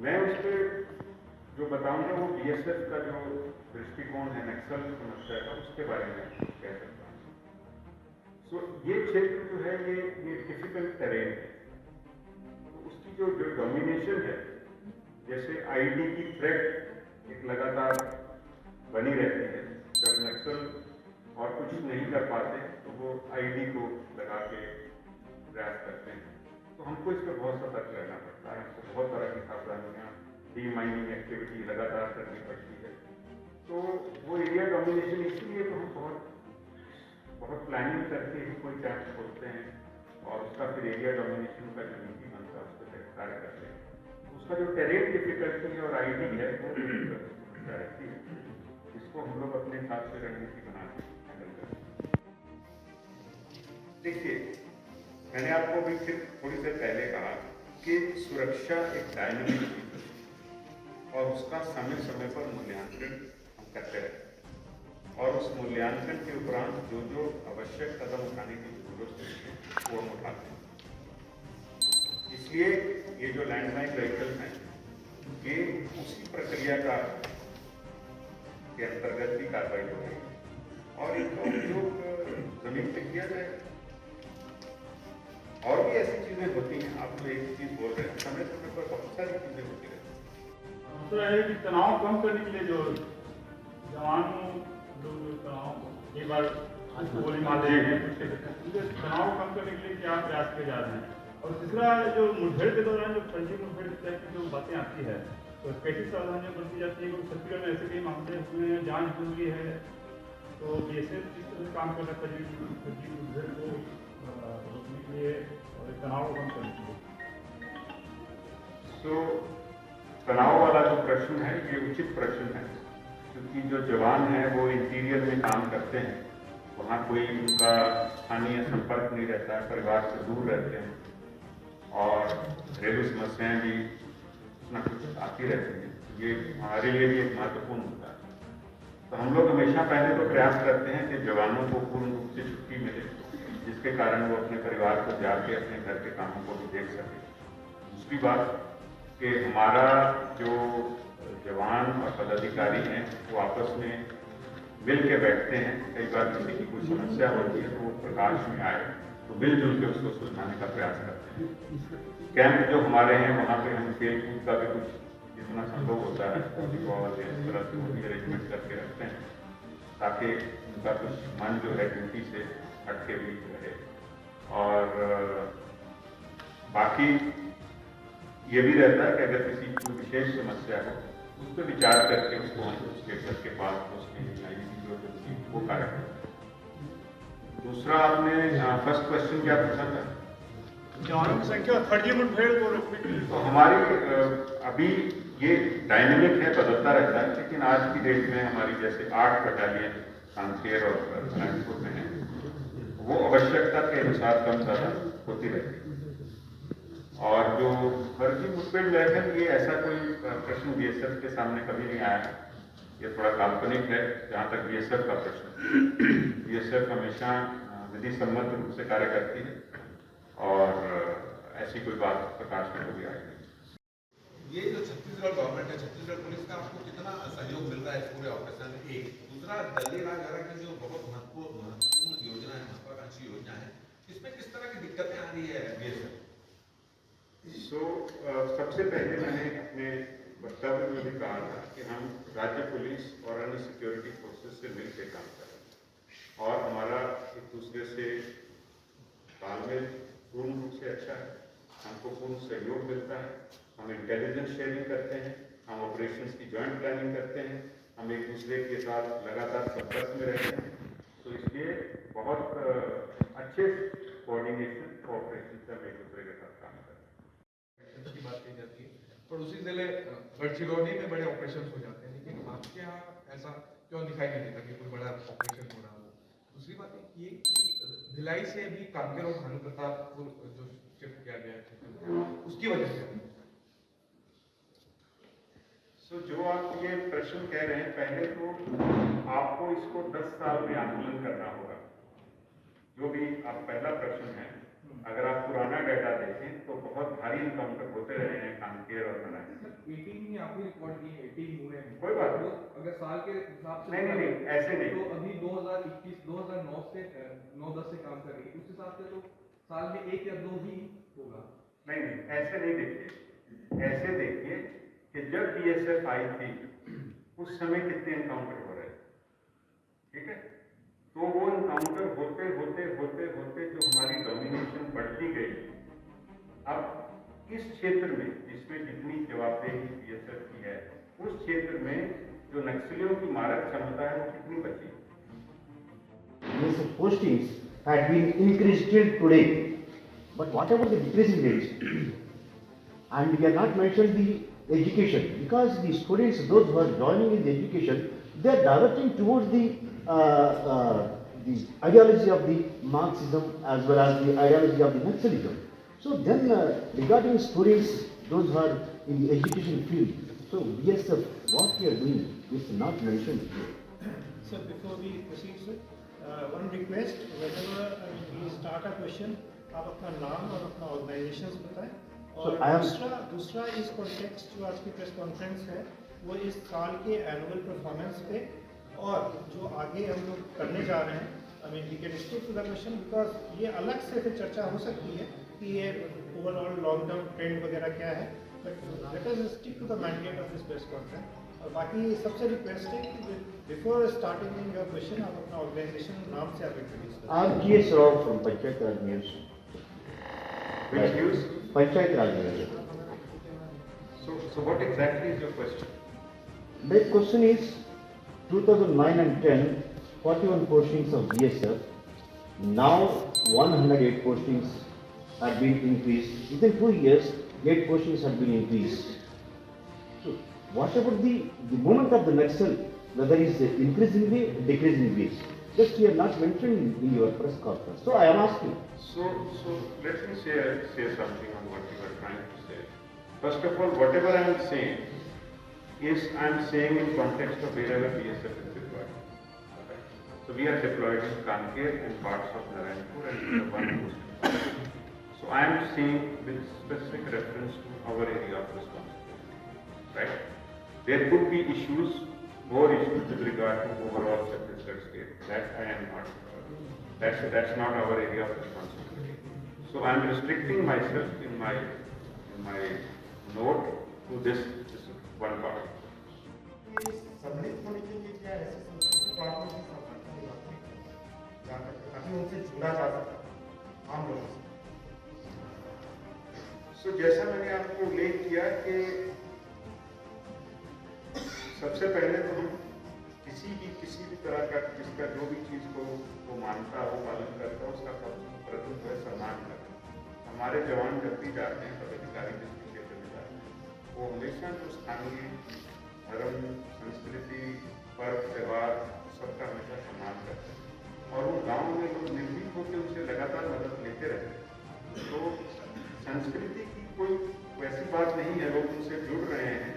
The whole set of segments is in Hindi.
मैं उस पर जो बताऊंगा वो बीएसएफ का जो दृष्टिकोण है नक्सल समस्या का, उसके बारे में कह सकता हूँ। सो ये क्षेत्र जो है ये डिफिकल्ट टेरेन है। तो उसकी जो डोमिनेशन है, जैसे आईडी की थ्रेट एक लगातार बनी रहती है। जब नक्सल और कुछ नहीं कर पाते तो वो आईडी को लगा के प्रयास करते हैं। तो हमको इस पर बहुत सतर्क रहना पड़ता है। हमको बहुत तरह की सावधानियाँ, डी माइनिंग एक्टिविटी लगातार करनी पड़ती है। तो वो एरिया डोमिनेशन इसलिए तो हम बहुत प्लानिंग करके ही कोई कैंप खोलते हैं और उसका फिर एरिया डोमिनेशन का जो नीति बनता है उस पर कार्य करते हैं। उसका जो टेरेन डिफिकल्टी है और आईडी है वो समस्या रहती है, इसको हम लोग अपने हिसाब से रणनीति बना के हैंडल करते हैं। देखिए, मैंने आपको अभी फिर थोड़ी देर पहले कहा कि सुरक्षा एक डायनामिक चीज है और उसका समय समय पर मूल्यांकन हम करते रहते हैं और उस मूल्यांकन के उपरांत जो जो आवश्यक कदम उठाने की जरूरत है वो हम उठाते हैं। इसलिए ये जो लैंडमाइन व्हीकल्स हैं ये उसी प्रक्रिया का के अंतर्गत ही कार्रवाई हो रही है और इनका उपयोग जमीन पे किया जाएगा। और भी ऐसी चीजें होती हैं, आप तो एक चीज बोल रहे हैं, समय समय पर बहुत सारी चीजें होती रहती तो है कि तनाव कम करने के लिए जो जवान लोग तनाव एक बार गोली मार रहे हैं, तनाव कम करने के लिए क्या प्रयास किए जा रहे हैं। और तीसरा, जो मुठभेड़ के दौरान जो फर्जी मुठभेड़ टाइप की जो बातें आती है तो कैसी सावधानियां बरती जाती है। क्योंकि छत्तीसगढ़ में ऐसे कई मामले हुए हैं, जांच जरूरी है। तो बीएसएफ किस तरह से काम कर रहा है फर्जी मुठभेड़ को रोकने के लिए और तनाव को कम करने के लिए। तो तनाव वाला जो प्रश्न है ये उचित प्रश्न है, क्योंकि जो जवान है वो इंटीरियर में काम करते हैं, वहाँ कोई उनका स्थानीय संपर्क नहीं रहता है, परिवार से दूर रहते हैं और घरेलू समस्याएं भी कुछ न कुछ आती रहती हैं। ये हमारे लिए भी एक महत्वपूर्ण मुद्दा है। तो हम लोग हमेशा पहले तो प्रयास करते हैं कि जवानों को पूर्ण रूप से छुट्टी मिले, जिसके कारण वो अपने परिवार को जाके अपने घर के कामों को भी देख सके। दूसरी बात कि हमारा जो जवान और पदाधिकारी हैं वो आपस में मिल के बैठते हैं। कई बार किसी की कोई समस्या होती है तो वो प्रकाश में आए तो मिलजुल के उसको सुलझाने का प्रयास करते हैं। कैंप जो हमारे हैं वहाँ पे हम खेल कूद का भी कुछ जितना संभव होता है वॉलीबॉल या इस तरह से वो भी अरेंजमेंट करके रखते हैं ताकि उनका कुछ मन जो है ड्यूटी से हट के भी रहे। और बाकी ये भी रहता है कि अगर किसी की विशेष समस्या हो उस पर विचार करके उसको हम उसके घर के पास उसकी जो जरूरी वो कार्य करें। दूसरा, आपने फर्स्ट क्वेश्चन क्या पूछा था? जवानों की संख्या और फर्जी मुठभेड़ को रोकने के लिए। तो हमारी अभी ये डायनेमिक है, बदलता रहता है, लेकिन आज की डेट में हमारी जैसे 8 बटालियन कांकेर और नागपुर में है, वो आवश्यकता के अनुसार कम ज्यादा होती रहती है। और जो फर्जी मुठभेड़ लेखन, ये ऐसा कोई प्रश्न बीएसएफ के सामने कभी नहीं आया है। ये थोड़ा काल्पनिक है जहाँ तक बीएसएफ का प्रश्न। बीएसएफ हमेशा विधि सम्मत रूप से कार्य करती है और ऐसी कोई बात प्रकाश में कभी आई नहीं। ये जो छत्तीसगढ़ गवर्नमेंट है, छत्तीसगढ़ पुलिस का आपको कितना सहयोग मिल रहा है इस पूरे ऑपरेशन में? एक दूसरा, दलीय राजहरा की जो बहुत महत्वपूर्ण योजना है, महत्वाकांक्षी योजना है, इसमें किस तरह की दिक्कतें आ रही है बीएसएफ? सबसे पहले मैंने अपने वक्तव्य में भी कहा था कि हम राज्य पुलिस और अन्य सिक्योरिटी फोर्सेस से मिलकर काम कर रहे हैं और हमारा एक दूसरे से तालमेल पूर्ण रूप से अच्छा है। हमको पूर्ण सहयोग मिलता है, हम इंटेलिजेंस शेयरिंग करते हैं, हम ऑपरेशंस की जॉइंट प्लानिंग करते हैं, हम एक दूसरे के साथ लगातार संपर्क में रहते हैं। तो इसलिए बहुत अच्छे कोऑर्डिनेशन कोऑपरेशन से हम एक दूसरे के साथ काम करते हैं। की बात की जाती है पड़ोसी जिले गढ़चिरौली में बड़े ऑपरेशन हो जाते हैं, लेकिन आपके यहाँ ऐसा क्यों दिखाई नहीं देता कि कोई बड़ा ऑपरेशन हो रहा हो? दूसरी बात ये कि भिलाई से भी कांकेर और भानु प्रतापपुर जो शिफ्ट किया गया है उसकी वजह से जो आप ये प्रश्न कह रहे हैं, पहले तो आपको इसको 10 साल में आकलन करना होगा। जो भी आप पहला प्रश्न है, अगर आप पुराना डाटा देखें तो बहुत भारी इनकाउंटर होते रहे हैं कांकेर और नारायण। 18 में आपने रिकॉर्ड की 18 हुए हैं, कोई बात तो अगर साल के हिसाब से नहीं, ऐसे नहीं। तो अभी 2021 2009 से 9-10 से काम कर रही है, उस हिसाब से तो साल में 1 या 2 ही होगा। नहीं, ऐसे नहीं देखिए, ऐसे देखिए कि जब बीएसएफ आई थी उस समय कितने एनकाउंटर हो रहे थे, ठीक है। तो वो एनकाउंटर होते होते होते होते जो हमारी डोमिनेशन बढ़ती गई, अब इस क्षेत्र में जिसमें जितनी जवाबदेही बीएसएफ की है, उस क्षेत्र में जो नक्सलियों की मारक क्षमता है वो कितनी बची? These postings had been increased till today. But what about the decreasing rates? And we have not mentioned the education, because the students, those who are joining in the education, they are diverting towards the ideology of the Marxism as well as the ideology of the Naxalism. So then, regarding students, those who are in the education field, so yes, sir, what we are doing is not mentioned here. Sir, before we proceed, sir, one request, whenever we start a question, आप अपना नाम और अपना ऑर्गेनाइजेशन बताएं, और दूसरा इस कॉन्टेक्स्ट जो आज की प्रेस कॉन्फ्रेंस है वो इस साल के एनुअल परफॉर्मेंस पे और जो आगे हम लोग करने जा रहे हैं, I mean we can stick to the question, because ये अलग से फिर चर्चा हो सकती है कि ये ओवरऑल लॉन्ग टर्म ट्रेंड वगैरह क्या है, but let us stick to the mandate of this press conference. और बाकी सबसे रिक्वेस्ट है कि बिफोर स्टार्टिंग योर क्वेश्चन आप अपना ऑर्गेनाइजेशन नाम से आप इंट्रोड्यूस करें। I'm G.S. Rao from Panchayat Raj News. Which news? Panchayat Raj News. So what exactly is your question? The question is 2009 and 10, 41 postings of BSF. Now 108 postings have been increased. Within 2 years, 8 postings have been increased. So what about the movement of the Naxal, whether it's increasing way or decreasing ways? Just you have not mentioned in your press conference. So I am asking. So let me say something on what you are trying to say. First of all, whatever I am saying is I am saying in context of wherever BSF is deployed. Okay. So we are deployed in Kanker and parts of Narayanpur and the one post. So I am saying with specific reference to our area of responsibility. Right? There could be issues, more issues with regard to overall Chhattisgarh state. That I am not. That's not our area of responsibility. So I am restricting myself in my note to this one part. सम्मिलित होने के लिए क्या ऐसी संस्कृति को आपने भी सावधानी निभानी है ताकि उनसे जुड़ा जा सके आम लोगों से? So जैसा मैंने आपको उल्लेख किया कि सबसे पहले तो हम किसी भी तरह का जिसका जो भी चीज को वो मानता हो, पालन करता हो, उसका प्रथम जो है सम्मान करना। हमारे जवान जब भी जाते हैं, पदाधिकारी जिस भी क्षेत्र में जाते हैं, वो हमेशा जो स्थानीय धर्म, संस्कृति, पर्व, त्योहार सबका हमेशा सम्मान करते हैं और वो गाँव में लोग निर्भीक होकर उनसे लगातार मदद लेते रहते हैं। तो संस्कृति की कोई वैसी बात नहीं है, लोग उनसे जुड़ रहे हैं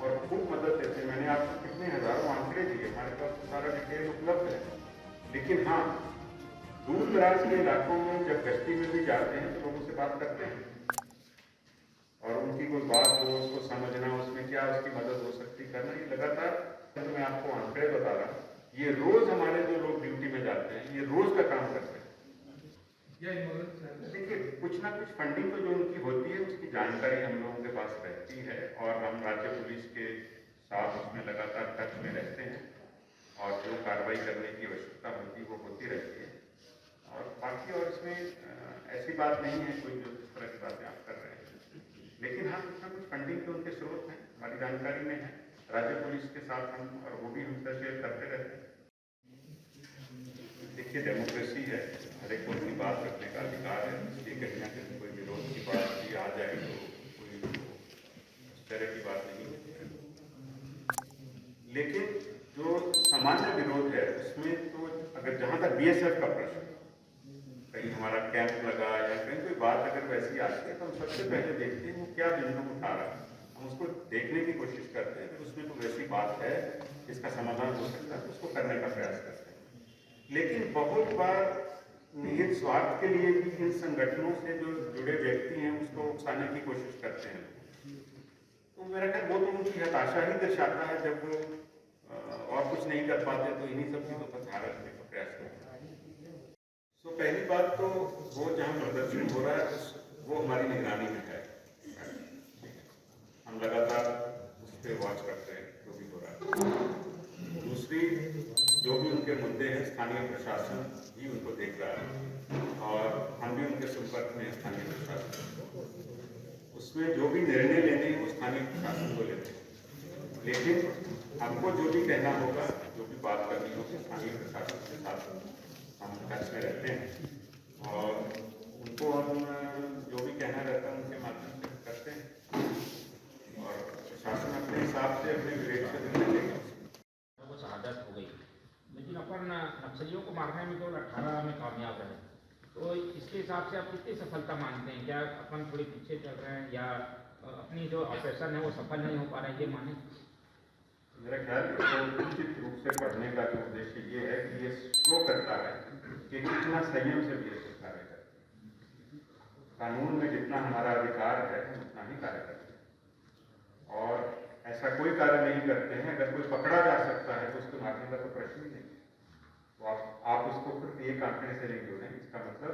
और खूब मदद देते हैं। मैंने आपको कितने हजारों आंकड़े दिए, हमारे पास सारा डिटेल उपलब्ध है। लेकिन हाँ, दूर दराज के इलाकों में जब गश्ती में भी जाते हैं तो लोगों से बात करते हैं और उनकी कोई बात हो, उसको समझना, उसमें क्या उसकी मदद हो सकती करना, ये लगातार तो मैं आपको आंकड़े बता रहा हूँ। ये रोज हमारे जो लोग ड्यूटी में जाते हैं, ये रोज का काम करते हैं। देखिए, कुछ ना कुछ फंडिंग तो जो उनकी होती है उसकी जानकारी हम लोगों के पास रहती है और हम राज्य पुलिस के साथ उसमें लगातार टच में रहते हैं और जो कार्रवाई करने की आवश्यकता होती है वो होती रहती है। और बाकी और इसमें ऐसी बात नहीं है कोई जो इस तरह की बातें आप कर रहे हैं। लेकिन हाँ, कुछ ना कुछ फंडिंग के उनके स्रोत हैं, हमारी जानकारी में है। राज्य पुलिस के साथ हम और वो भी हमसे शेयर करते रहते हैं। देखिए, डेमोक्रेसी है, हर एक को अपनी बात रखने का अधिकार है। ये कहीं ना कहीं कोई विरोध की बात भी आ जाए तो कोई इस तरह की बात नहीं होती है। लेकिन जो सामान्य विरोध है उसमें तो अगर जहाँ तक बीएसएफ का प्रश्न, कहीं हमारा कैंप लगा या कहीं कोई बात अगर वैसी आती है तो हम सबसे पहले देखते हैं वो क्या बिंदु उठा रहा है, हम उसको देखने की कोशिश करते हैं कि उसमें कोई वैसी बात है जिसका समाधान हो सकता है, उसको करने का प्रयास करते हैं। लेकिन बहुत बार निहित स्वार्थ के लिए भी इन संगठनों से जो जुड़े व्यक्ति हैं उसको उकसाने की कोशिश करते हैं। तो मेरा ख्याल वो तो उनकी हताशा ही दर्शाता है, जब वो और कुछ नहीं कर पाते तो इन्हीं सब चीज़ों का सहारा लेने का प्रयास करते हैं। तो पहली बात तो वो जहाँ प्रदर्शन हो रहा है वो हमारी निगरानी में है, हम लगातार उस पर वॉच करते हैं जो भी हो रहा है। दूसरी, जो भी उनके मुद्दे हैं स्थानीय प्रशासन भी उनको देख रहा है और हम भी उनके संपर्क में स्थानीय प्रशासन, उसमें जो भी निर्णय लेने हैं वो स्थानीय प्रशासन को लेते हैं, लेकिन हमको जो भी कहना होगा, जो भी बात करनी होगी, स्थानीय प्रशासन के साथ हम टच में रहते हैं और उनको हम जो भी कहना रहता है उनके माध्यम से करते हैं और प्रशासन अपने हिसाब से अपने विवेक से निर्णय लेगा। वो शहादत हो गई, लेकिन अपन नक्सलियों को मारने में केवल 18 में कामयाब रहे, तो इसके हिसाब से आप कितनी सफलता मानते हैं? क्या अपन थोड़े पीछे चल रहे हैं या अपनी जो ऑपरेशन है वो सफल नहीं हो पा रहा है, ये माने? मेरा ख्याल तो निश्चित रूप से पढ़ने का जो उद्देश्य ये है कि ये शो करता है कि कितना संयम से बीएसएफ कार्य करते हैं, कानून में जितना हमारा अधिकार है हम उतना ही कार्य करते हैं और ऐसा कोई कार्य नहीं करते हैं अगर कोई पकड़ा जा सकता है तो उसको मारने का तो प्रश्न ही नहीं। तो आप उसको फिर ये कॉन्फिडेंस से नहीं जोड़ें, इसका मतलब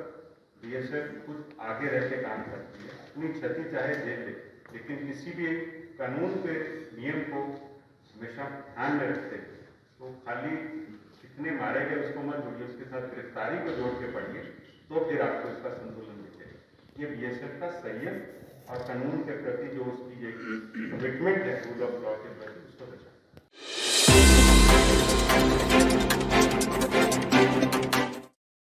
बीएसएफ खुद आगे रह के काम करती है, अपनी क्षति चाहे झेल ले, लेकिन किसी भी कानून के नियम को हमेशा ध्यान में रखते हैं। तो खाली कितने मारे गए उसको मत जोड़िए, उसके साथ गिरफ्तारी को जोड़ के पढ़िए, तो फिर आपको इसका संतुलन दिखेगा। ये बीएसएफ का संयम और कानून के प्रति जो उसकी एक कमिटमेंट है, रूल ऑफ लॉ के प्रति,